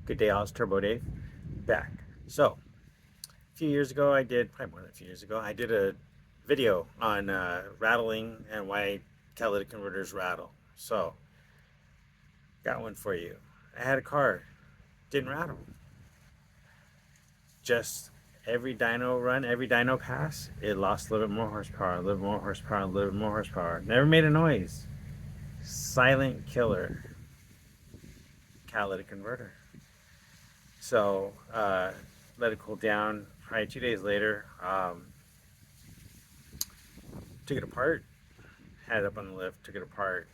Good day, all. It's Turbo Dave back. So, a few years ago, probably more than a few years ago, I did a video on rattling and why catalytic converters rattle. So, got one for you. I had a car, didn't rattle. Just every dyno run, every dyno pass, it lost a little bit more horsepower, a little bit more horsepower, a little bit more horsepower. Never made a noise. Silent killer catalytic converter. So, let it cool down. Probably 2 days later, took it apart, had it up on the lift, took it apart,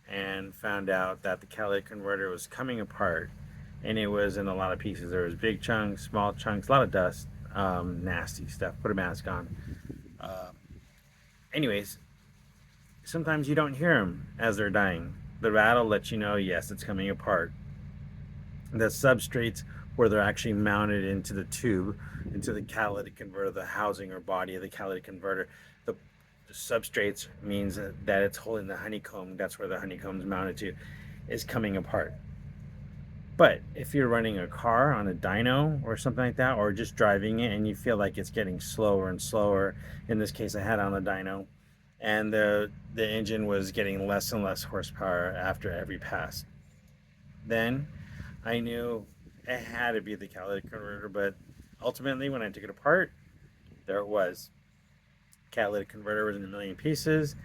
and found out that the catalytic converter was coming apart, and it was in a lot of pieces. There was big chunks, small chunks, a lot of dust, nasty stuff. Put a mask on. Uh, anyways, sometimes you don't hear them as they're dying. The rattle lets you know, yes, it's coming apart. The substrates where they're actually mounted into the tube, into the catalytic converter, the housing or body of the catalytic converter. The substrates means that it's holding the honeycomb. That's where the honeycomb is mounted to, is coming apart. But if you're running a car on a dyno or something like that, or just driving it and you feel like it's getting slower and slower, in this case I had on a dyno, and the engine was getting less and less horsepower after every pass, then I knew it had to be the catalytic converter. But ultimately, when I took it apart, there it was. Catalytic converter was in a million pieces.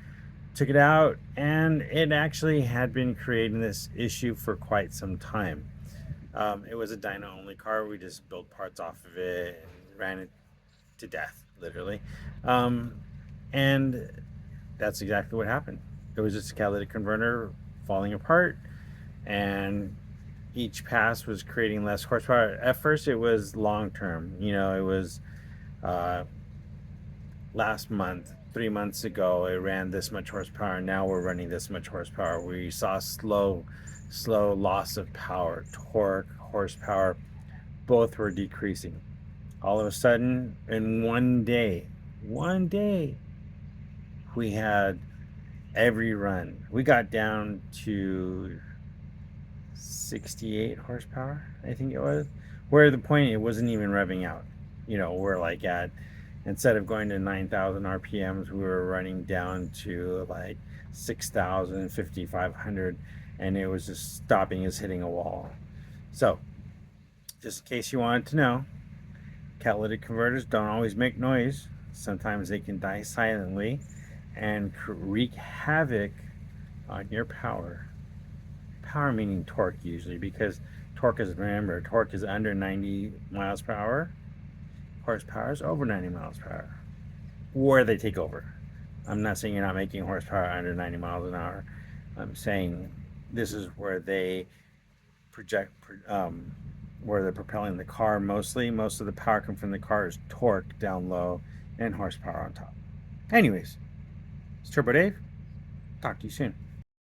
Took it out, and it actually had been creating this issue for quite some time. It was a dyno only car. We just built parts off of it and ran it to death, literally. Um, and that's exactly what happened. It was just a catalytic converter falling apart, and each pass was creating less horsepower. At first, it was long term. It was uh, last month, 3 months ago, it ran this much horsepower. Now we're running this much horsepower. We saw slow loss of power, torque, horsepower. Both were decreasing. All of a sudden, in one day, we had every run. We got down to 68 horsepower, I think it was, where the point it wasn't even revving out. We're like at, instead of going to 9,000 RPMs, we were running down to like 6,000, 5,500, and it was just stopping us hitting a wall. So, just in case you wanted to know, catalytic converters don't always make noise. Sometimes they can die silently and wreak havoc on your power. Power meaning torque usually, because torque is under 90 miles per hour. Horsepower is over 90 miles per hour. Where they take over. I'm not saying you're not making horsepower under 90 miles an hour. I'm saying this is where they project, where they're propelling the car mostly. Most of the power comes from the car is torque down low and horsepower on top. Anyways, it's Turbo Dave. Talk to you soon.